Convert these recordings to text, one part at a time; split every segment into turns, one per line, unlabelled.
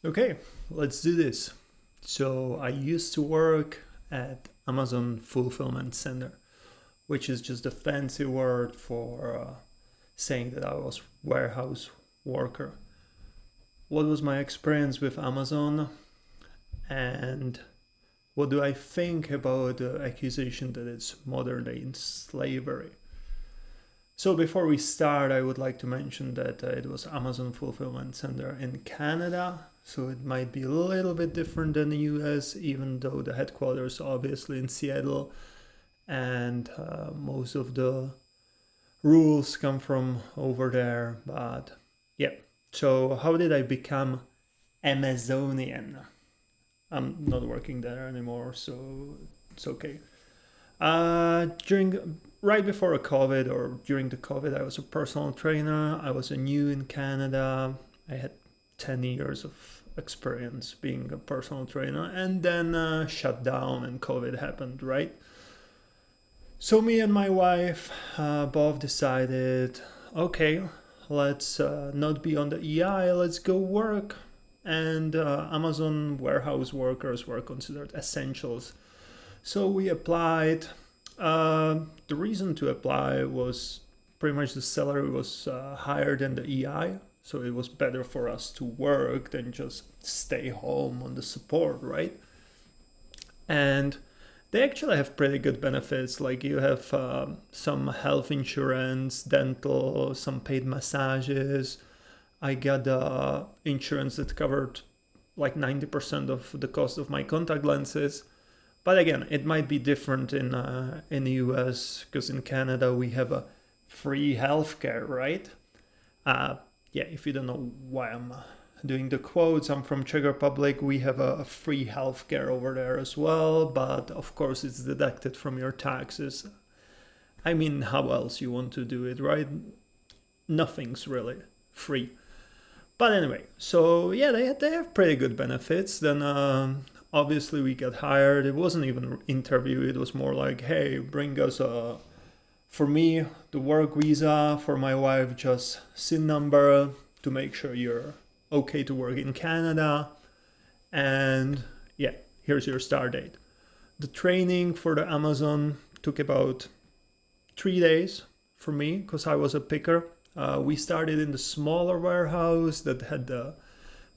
Okay, let's do this. So I used to work at Amazon Fullfillment Center, which is just a fancy word for saying that I was warehouse worker. What was my experience with Amazon, and what do I think about the accusation that it's modern day slavery? So before we start, I would like to mention that it was Amazon Fulfillment Center in Canada, so it might be a little bit different than the US, even though the headquarters are obviously in Seattle, and most of the rules come from over there. But yeah, so how did I become Amazonian? I'm not working there anymore, so it's okay. During right before COVID or during the COVID, I was a personal trainer. I was new in Canada. I had 10 years of experience being a personal trainer, and then shut down and COVID happened, right? So me and my wife both decided, okay, let's not be on the EI, let's go work. And Amazon warehouse workers were considered essentials. So we applied. The reason to apply was pretty much the salary was higher than the EI, so it was better for us to work than just stay home on the support, right? And they actually have pretty good benefits, like you have some health insurance, dental, some paid massages. I got insurance that covered like 90% of the cost of my contact lenses. But again, it might be different in the US, because in Canada we have a free healthcare, right? Yeah, if you don't know why I'm doing the quotes, I'm from Czech Republic. We have a free healthcare over there as well, but of course it's deducted from your taxes. I mean, how else you want to do it, right? Nothing's really free. But anyway, so yeah, they have pretty good benefits. Then obviously we got hired. It wasn't even an interview. It was more like, hey, bring us for me, the work visa, for my wife, just SIN number to make sure you're okay to work in Canada. And yeah, here's your start date. The training for the Amazon took about 3 days for me because I was a picker. We started in the smaller warehouse that had the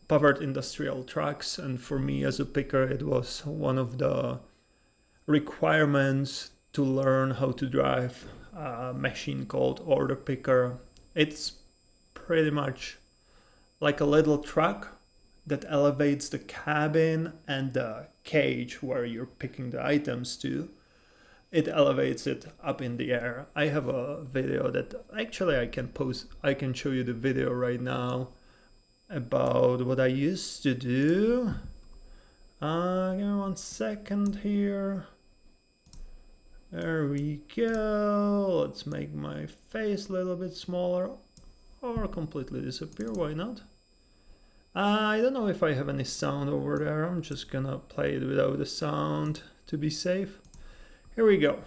powered industrial trucks, and for me as a picker, it was one of the requirements to learn how to drive a machine called order picker. It's pretty much like a little truck that elevates the cabin and the cage where you're picking the items to. It elevates it up in the air. I have a video that actually I can post. I can show you the video right now about what I used to do. Give me 1 second here. There we go. Let's make my face a little bit smaller or completely disappear. Why not? I don't know if I have any sound over there. I'm just gonna play it without the sound to be safe. Here we go.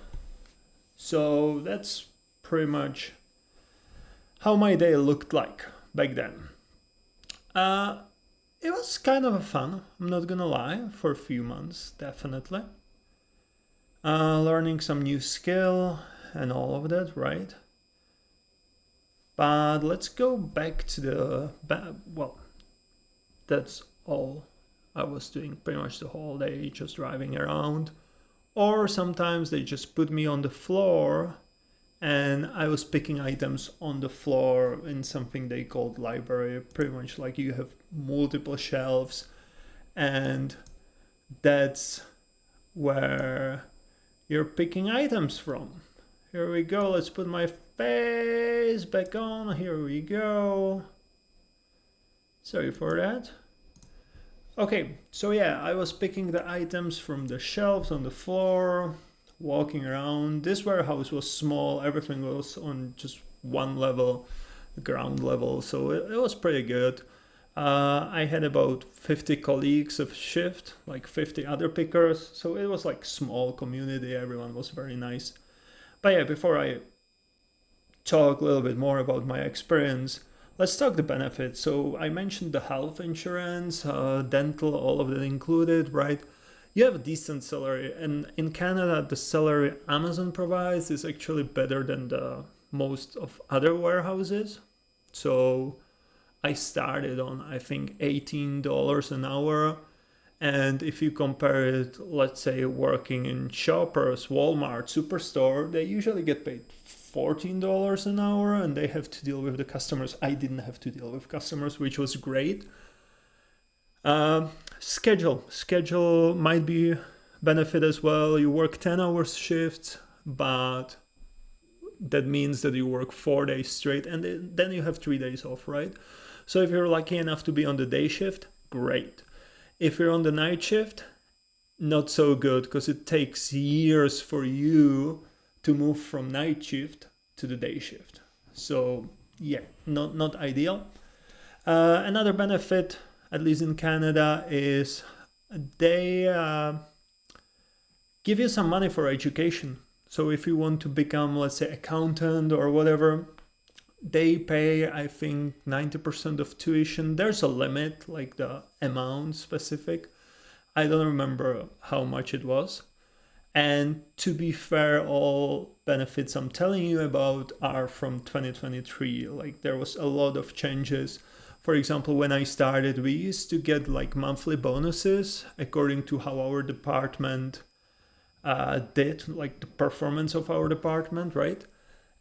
So that's pretty much how my day looked like back then. It was kind of fun, I'm not gonna lie, for a few months, definitely. Learning some new skill and all of that, right? But let's go back to well, that's all I was doing pretty much the whole day, just driving around. Or sometimes they just put me on the floor and I was picking items on the floor in something they called library. Pretty much like you have multiple shelves, and that's where you're picking items from. Here we go. Let's put my face back on. Here we go. Sorry for that. Okay, so yeah, I was picking the items from the shelves on the floor, walking around. This warehouse was small, everything was on just one level, the ground level, so it was pretty good. I had about 50 colleagues of shift, like 50 other pickers, so it was like small community, everyone was very nice. But yeah, before I talk a little bit more about my experience, let's talk the benefits. So I mentioned the health insurance, dental, all of that included, right? You have a decent salary, and in Canada, the salary Amazon provides is actually better than the most of other warehouses. So I started on, I think, $18 an hour. And if you compare it, let's say, working in Shoppers, Walmart, Superstore, they usually get paid $14 an hour and they have to deal with the customers. I didn't have to deal with customers, which was great. Schedule might be benefit as well. You work 10-hour shifts, but that means that you work 4 days straight and then you have 3 days off, right? So if you're lucky enough to be on the day shift, great. If you're on the night shift, not so good, because it takes years for you to move from night shift to the day shift. So yeah, not ideal. Another benefit, at least in Canada, is they give you some money for education. So if you want to become, let's say, accountant or whatever, they pay, I think, 90% of tuition. There's a limit, like the amount specific. I don't remember how much it was. And to be fair, all benefits I'm telling you about are from 2023. Like there was a lot of changes. For example, when I started, we used to get like monthly bonuses according to how our department did, like the performance of our department, right?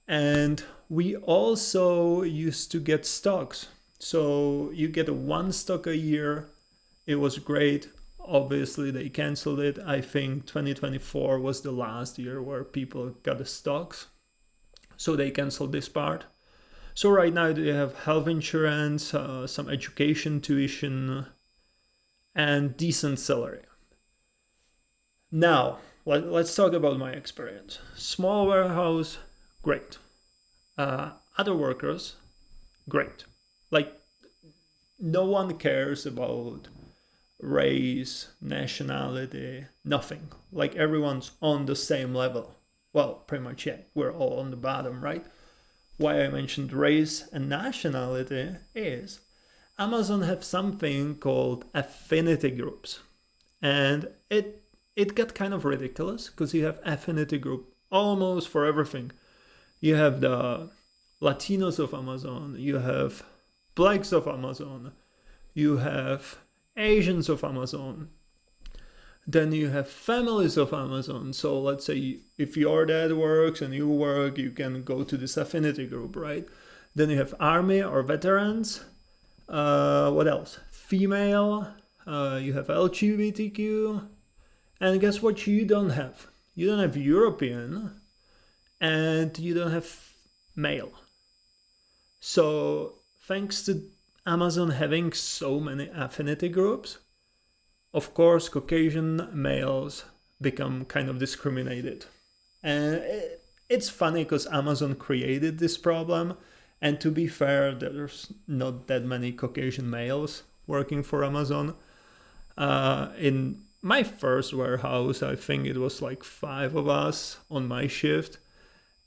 And we also used to get stocks. So you get one stock a year. It was great. Obviously, they canceled it. I think 2024 was the last year where people got the stocks. So they canceled this part. So right now they have health insurance, some education tuition, and decent salary. Now, let's talk about my experience. Small warehouse, great. Other workers, great. Like, no one cares about race, nationality, nothing. Like, everyone's on the same level. Well, pretty much, yeah. We're all on the bottom, right? Why I mentioned race and nationality is Amazon have something called affinity groups. And it got kind of ridiculous because you have affinity group almost for everything. You have the Latinos of Amazon, you have Blacks of Amazon, you have Asians of Amazon, then you have families of Amazon. So let's say if your dad works and you work, you can go to this affinity group, right? Then you have army or veterans. What else? Female, you have LGBTQ. And guess what you don't have? You don't have European, and you don't have male. So thanks to Amazon having so many affinity groups, of course, Caucasian males become kind of discriminated. And it's funny because Amazon created this problem. And to be fair, there's not that many Caucasian males working for Amazon. In my first warehouse, I think it was like 5 of us on my shift.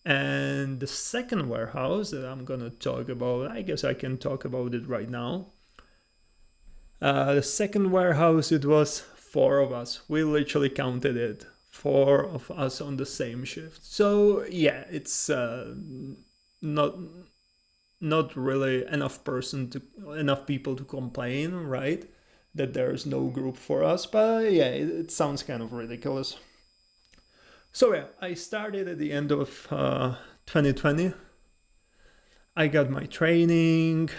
And the second warehouse that I'm gonna talk about, I guess I can talk about it right now. The second warehouse, it was 4 of us. We literally counted it. 4 of us on the same shift. So yeah, it's not really enough people to complain, right? That there's no group for us, but yeah, it sounds kind of ridiculous. So yeah, I started at the end of 2020. I got my training,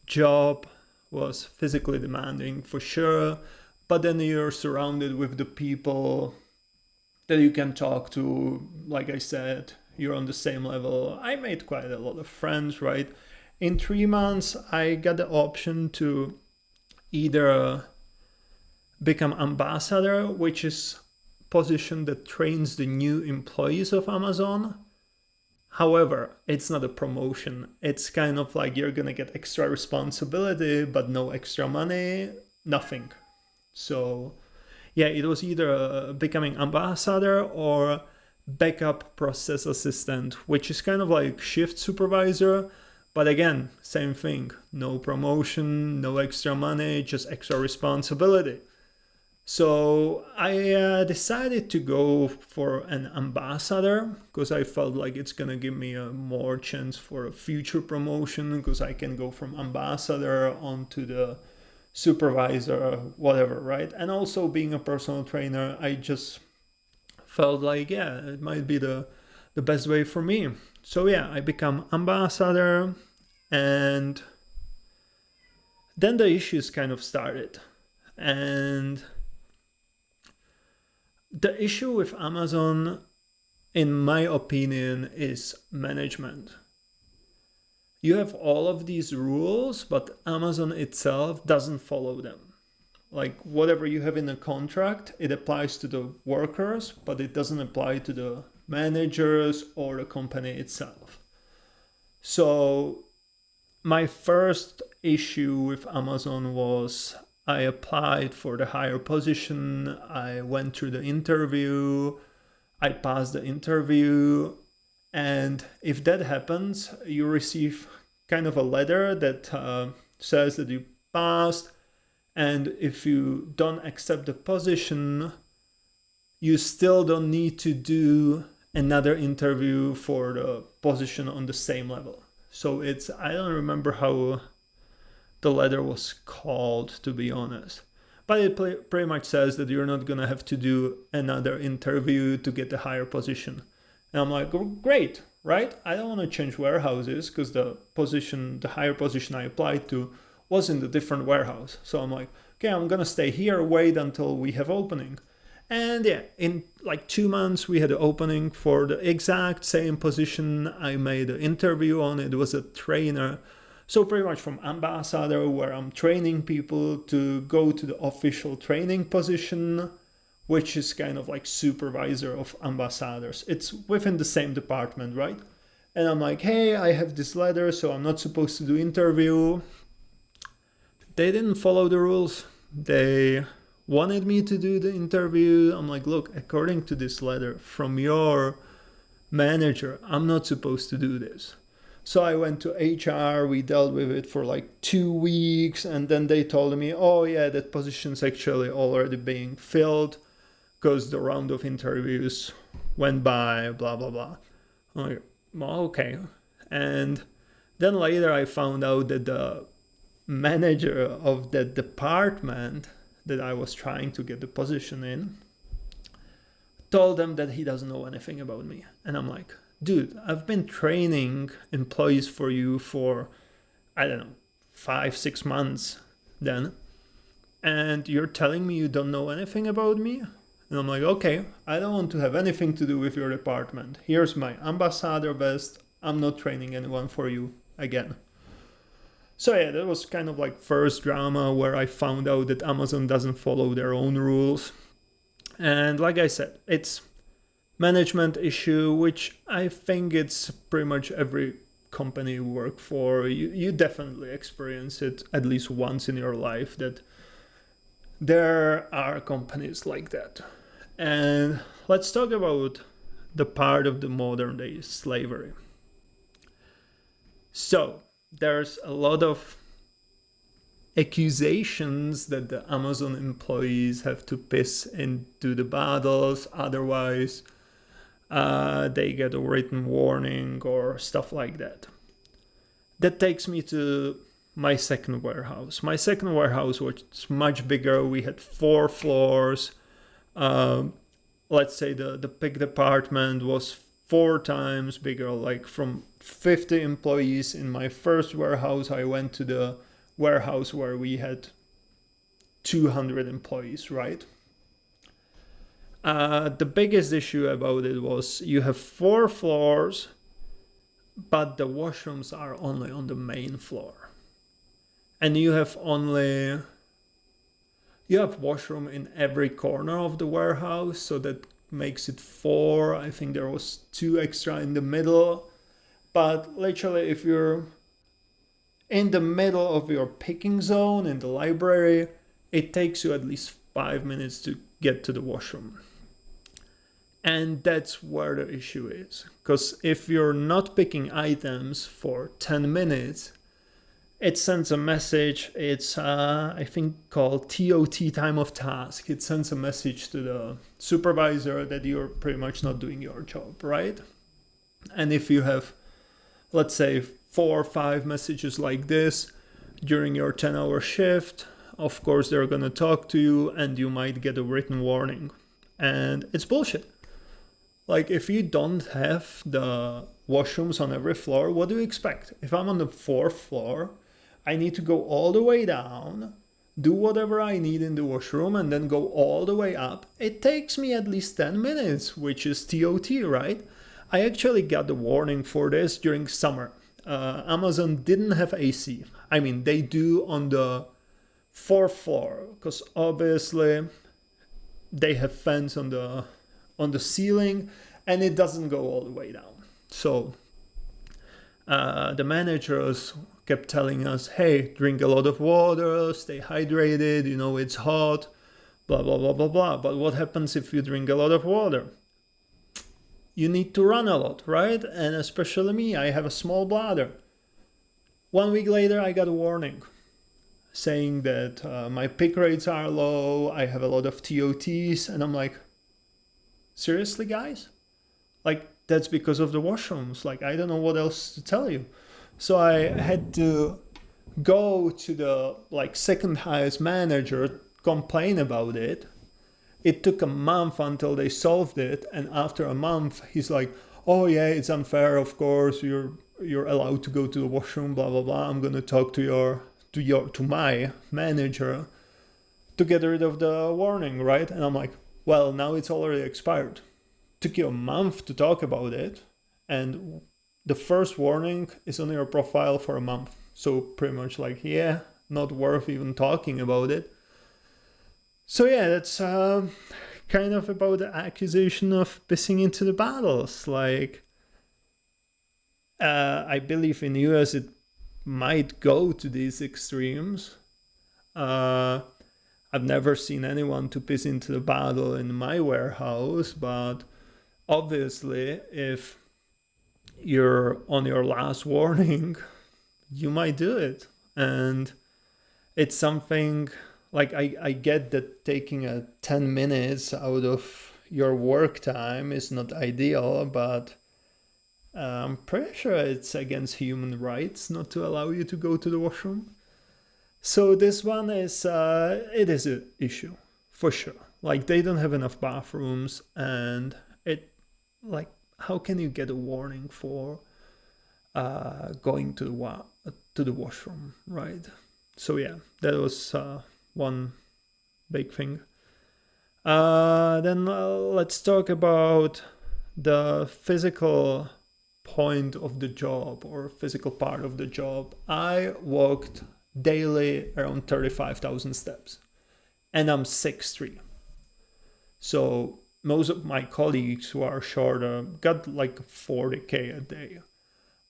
job was physically demanding for sure, but then you're surrounded with the people that you can talk to. Like I said, you're on the same level. I made quite a lot of friends, right? In 3 months, I got the option to either become ambassador, which is position that trains the new employees of Amazon. However, it's not a promotion. It's kind of like you're gonna get extra responsibility, but no extra money, nothing. So yeah, it was either becoming ambassador or backup process assistant, which is kind of like shift supervisor, But again, same thing, no promotion, no extra money, just extra responsibility. So I decided to go for an ambassador because I felt like it's gonna give me a more chance for a future promotion, because I can go from ambassador onto the supervisor, whatever, right? And also being a personal trainer, I just felt like, yeah, it might be the best way for me. So yeah, I become ambassador, and then the issues kind of started. And the issue with Amazon, in my opinion, is management. You have all of these rules, but Amazon itself doesn't follow them. Like whatever you have in a contract, it applies to the workers, but it doesn't apply to the managers or the company itself. So my first issue with Amazon was I applied for the higher position, I went through the interview, I passed the interview, and if that happens, you receive kind of a letter that says that you passed, and if you don't accept the position, you still don't need to do another interview for the position on the same level. So it's, I don't remember how the letter was called, to be honest, but it pretty much says that you're not gonna have to do another interview to get the higher position. And I'm like, great, right? I don't want to change warehouses because the higher position I applied to was in a different warehouse. So I'm like, okay, I'm gonna stay here, wait until we have opening. And yeah, in like 2 months we had an opening for the exact same position I made an interview on. It was a trainer. So pretty much from ambassador, where I'm training people, to go to the official training position, which is kind of like supervisor of ambassadors. It's within the same department, right? And I'm like, hey, I have this letter, so I'm not supposed to do interview. They didn't follow the rules. They wanted me to do the interview. I'm like, look, according to this letter from your manager, I'm not supposed to do this. So I went to HR, we dealt with it for like 2 weeks, and then they told me, oh yeah, that position's actually already being filled because the round of interviews went by, blah, blah, blah. I'm like, well, okay. And then later I found out that the manager of that department that I was trying to get the position in told them that he doesn't know anything about me. And I'm like, dude, I've been training employees for you for, I don't know, 5-6 months then, and you're telling me you don't know anything about me? And I'm like, okay, I don't want to have anything to do with your department. Here's my ambassador vest. I'm not training anyone for you again. So yeah, that was kind of like first drama where I found out that Amazon doesn't follow their own rules. And like I said, it's management issue, which I think it's pretty much every company you work for. You definitely experience it at least once in your life, that there are companies like that. And let's talk about the part of the modern day slavery. So there's a lot of accusations that the Amazon employees have to piss into the bottles, otherwise they get a written warning or stuff like that. That takes me to my second warehouse. My second warehouse was much bigger. We had 4 floors. Let's say the pick department was 4 times bigger. Like from 50 employees in my first warehouse, I went to the warehouse where we had 200 employees, right? The biggest issue about it was you have 4 floors, but the washrooms are only on the main floor. And you have washroom in every corner of the warehouse, so that makes it 4. I think there was 2 extra in the middle. But literally, if you're in the middle of your picking zone in the library, it takes you at least 5 minutes to get to the washroom. And that's where the issue is. Because if you're not picking items for 10 minutes, it sends a message. It's, I think, called TOT, time of task. It sends a message to the supervisor that you're pretty much not doing your job, right? And if you have, let's say, 4 or 5 messages like this during your 10-hour shift, of course, they're going to talk to you and you might get a written warning. And it's bullshit. Like, if you don't have the washrooms on every floor, what do you expect? If I'm on the 4th floor, I need to go all the way down, do whatever I need in the washroom, and then go all the way up. It takes me at least 10 minutes, which is TOT, right? I actually got the warning for this during summer. Amazon didn't have AC. I mean, they do on the 4th floor, because obviously they have fans on the ceiling, and it doesn't go all the way down. So the managers kept telling us, hey, drink a lot of water, stay hydrated, you know, it's hot, blah, blah, blah, blah, blah. But what happens if you drink a lot of water? You need to run a lot, right? And especially me, I have a small bladder. 1 week later, I got a warning saying that my pick rates are low, I have a lot of TOTs, and I'm like, seriously, guys? Like, that's because of the washrooms. Like, I don't know what else to tell you. So I had to go to the second highest manager, complain about it. It took a month until they solved it, and after a month, he's like, "Oh yeah, it's unfair. Of course, you're allowed to go to the washroom. Blah blah blah. I'm gonna talk to my manager to get rid of the warning, right?" And I'm like, "Well, now it's already expired. Took you a month to talk about it, and the first warning is on your profile for a month. So pretty much like, yeah, not worth even talking about it." So yeah, that's kind of about the accusation of pissing into the battles. Like, I believe in US it might go to these extremes. I've never seen anyone to piss into the battle in my warehouse, but obviously if you're on your last warning, you might do it. And it's something like, I get that taking 10 minutes out of your work time is not ideal, but I'm pretty sure it's against human rights not to allow you to go to the washroom. So this one is, it is an issue for sure. Like, they don't have enough bathrooms, and it, like, how can you get a warning for going to the washroom, right? So yeah, that was one big thing. Then let's talk about the physical point of the job, or physical part of the job. I walked daily around 35,000 steps, and I'm 6'3". So most of my colleagues who are shorter got like 40K a day,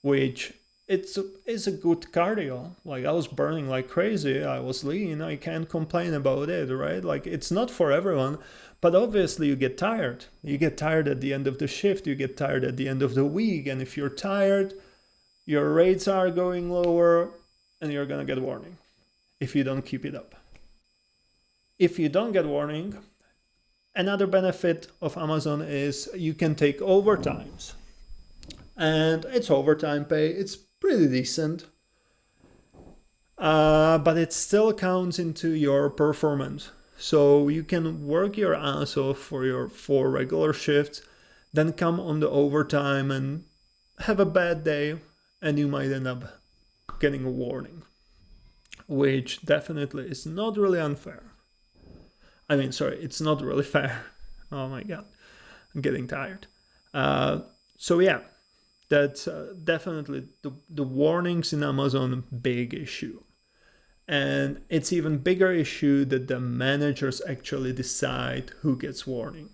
which it's a good cardio. Like, I was burning like crazy, I was lean, I can't complain about it, right? Like, it's not for everyone, but obviously you get tired. You get tired at the end of the shift, you get tired at the end of the week, and if you're tired, your rates are going lower, and you're gonna get a warning if you don't keep it up. If you don't get warning, another benefit of Amazon is you can take overtimes. And it's overtime pay, it's pretty decent. But it still counts into your performance. So you can work your ass off for your 4 regular shifts, then come on the overtime and have a bad day, and you might end up getting a warning, which definitely is not really unfair. I mean, sorry, it's not really fair. Oh my God, I'm getting tired. So yeah, that's definitely the warnings in Amazon, big issue. And it's even bigger issue that the managers actually decide who gets warning.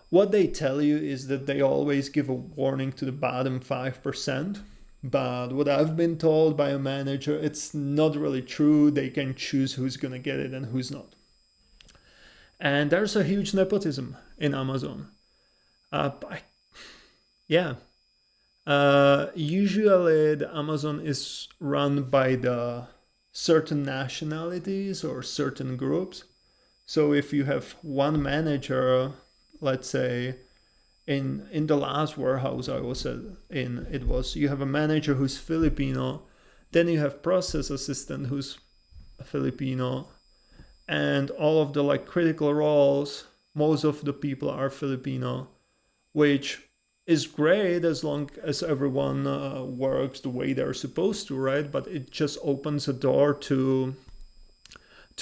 What they tell you is that they always give a warning to the bottom 5%. But what I've been told by a manager, it's not really true. They can choose who's gonna get it and who's not. And there's a huge nepotism in Amazon. I, yeah. Usually the Amazon is run by the certain nationalities or certain groups. So if you have one manager, let's say in the last warehouse I was in, it was you have a manager who's Filipino, then you have process assistant who's Filipino, and all of the like critical roles, most of the people are Filipino, which is great as long as everyone works the way they're supposed to, right? But it just opens a door to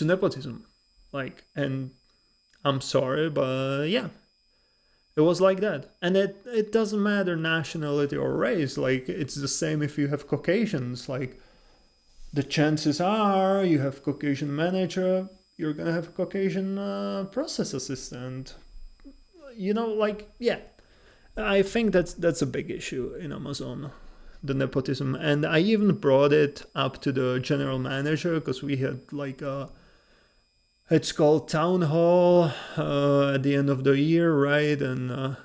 nepotism, like, and I'm sorry, but yeah, it was like that. And it doesn't matter nationality or race. Like, it's the same if you have Caucasians. Like, the chances are you have Caucasian manager, you're gonna have a Caucasian process assistant. Like, yeah. I think that's a big issue in Amazon, the nepotism. And I even brought it up to the general manager because we had like it's called town hall at the end of the year, right? And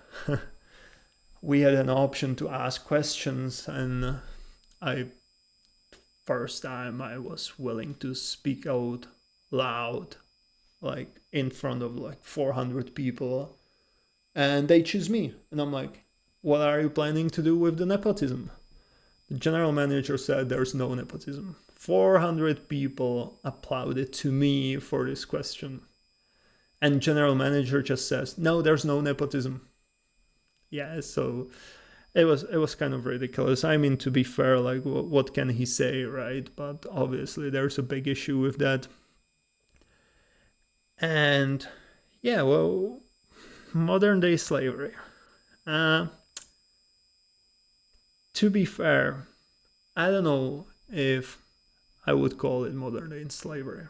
we had an option to ask questions, and first time I was willing to speak out loud, like in front of like 400 people, and they choose me. And I'm like, what are you planning to do with the nepotism? The general manager said there's no nepotism. 400 people applauded to me for this question. And general manager just says, no, there's no nepotism. Yeah, so it was kind of ridiculous. I mean, to be fair, like, what can he say, right? But obviously there's a big issue with that. And yeah, well, modern day slavery. To be fair, I don't know if I would call it modern day slavery.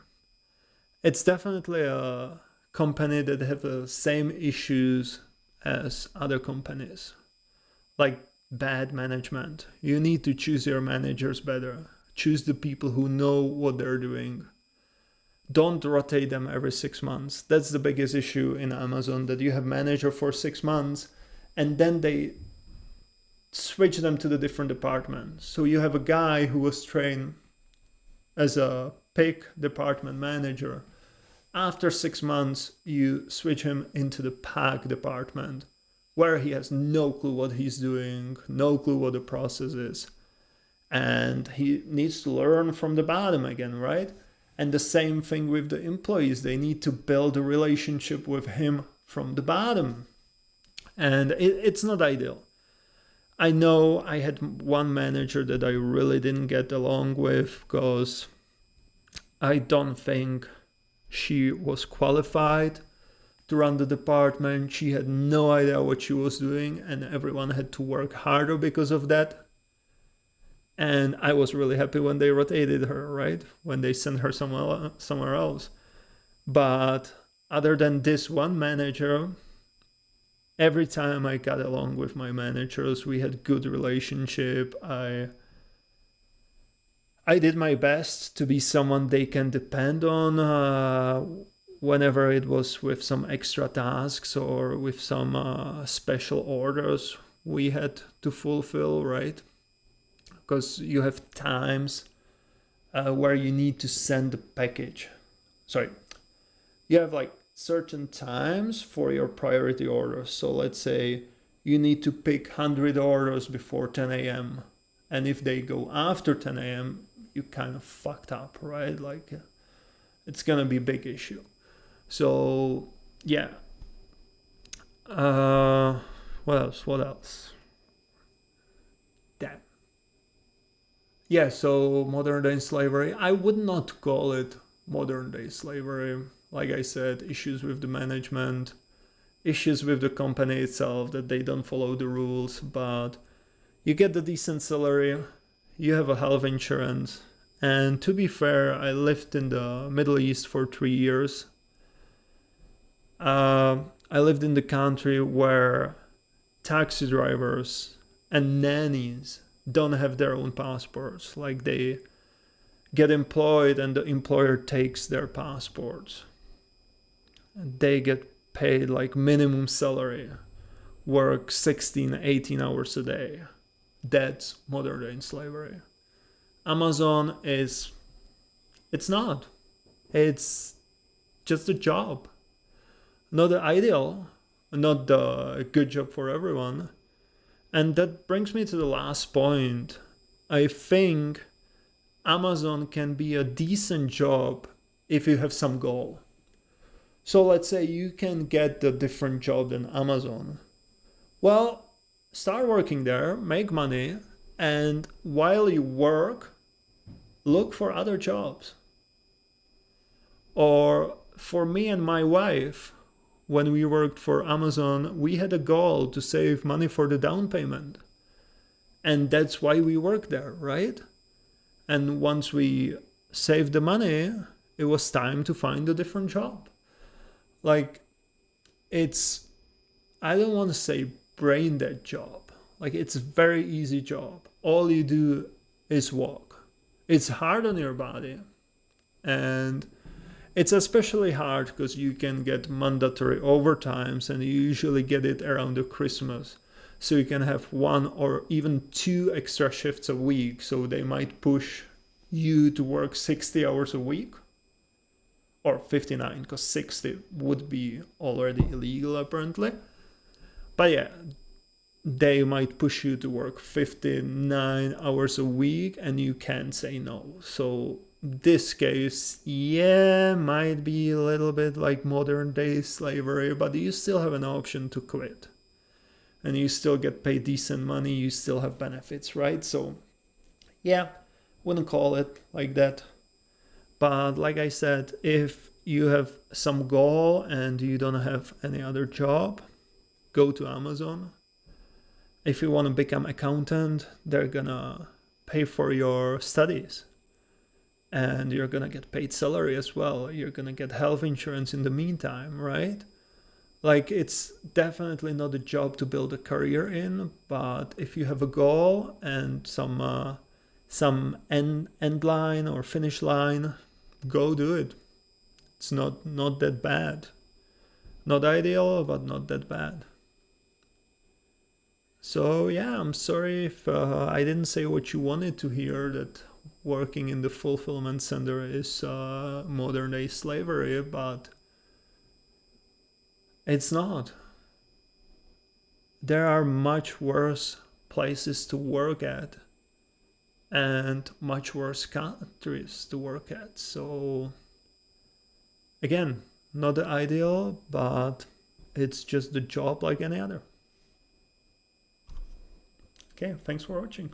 It's definitely a company that have the same issues as other companies, like bad management. You need to choose your managers better. Choose the people who know what they're doing. Don't rotate them every 6 months. That's the biggest issue in Amazon, that you have manager for 6 months and then they switch them to the different department. So you have a guy who was trained as a pick department manager. After 6 months, you switch him into the pack department, where he has no clue what he's doing, no clue what the process is. And he needs to learn from the bottom again, right? And the same thing with the employees. They need to build a relationship with him from the bottom. And it's not ideal. I know I had one manager that I really didn't get along with because I don't think she was qualified to run the department. She had no idea what she was doing, and everyone had to work harder because of that. And I was really happy when they rotated her, right? When they sent her somewhere else. But other than this one manager, every time I got along with my managers, we had good relationship. I did my best to be someone they can depend on whenever it was with some extra tasks or with some special orders we had to fulfill, right? Because you have times where you need to send the package. Sorry, you have like certain times for your priority orders. So let's say you need to pick 100 orders before 10 a.m. And if they go after 10 a.m., you kind of fucked up, right? Like, it's gonna be a big issue. So yeah. What else? Damn. Yeah, so modern day slavery. I would not call it modern day slavery. Like I said, issues with the management, issues with the company itself, that they don't follow the rules, but you get the decent salary, you have a health insurance. And to be fair, I lived in the Middle East for 3 years. I lived in the country where taxi drivers and nannies don't have their own passports. Like, they get employed and the employer takes their passports. And they get paid like minimum salary, work 16, 18 hours a day. That's modern day slavery. Amazon it's not. It's just a job. Not the ideal, not the good job for everyone. And that brings me to the last point. I think Amazon can be a decent job if you have some goal. So let's say you can get a different job than Amazon. Well, start working there, make money, and while you work, look for other jobs. Or for me and my wife, when we worked for Amazon, we had a goal to save money for the down payment. And that's why we worked there, right? And once we saved the money, it was time to find a different job. Like, I don't want to say brain dead job. Like, it's a very easy job. All you do is walk. It's hard on your body. And it's especially hard because you can get mandatory overtimes, and you usually get it around the Christmas. So you can have 1 or even 2 extra shifts a week. So they might push you to work 60 hours a week. Or 59, because 60 would be already illegal apparently. But yeah, they might push you to work 59 hours a week and you can't say no. So this case, yeah, might be a little bit like modern day slavery, but you still have an option to quit. And you still get paid decent money, you still have benefits, right? So yeah, wouldn't call it like that. But like I said, if you have some goal and you don't have any other job, go to Amazon. If you want to become accountant, they're gonna pay for your studies. And you're gonna get paid salary as well. You're gonna get health insurance in the meantime, right? Like, it's definitely not a job to build a career in, but if you have a goal and some end line or finish line, go do it. It's not that bad. Not ideal, but not that bad. So yeah, I'm sorry if I didn't say what you wanted to hear, that working in the Fullfillment Center is modern day slavery, but it's not. There are much worse places to work at and much worse countries to work at. So again, not the ideal, but it's just a job like any other. Okay, thanks for watching.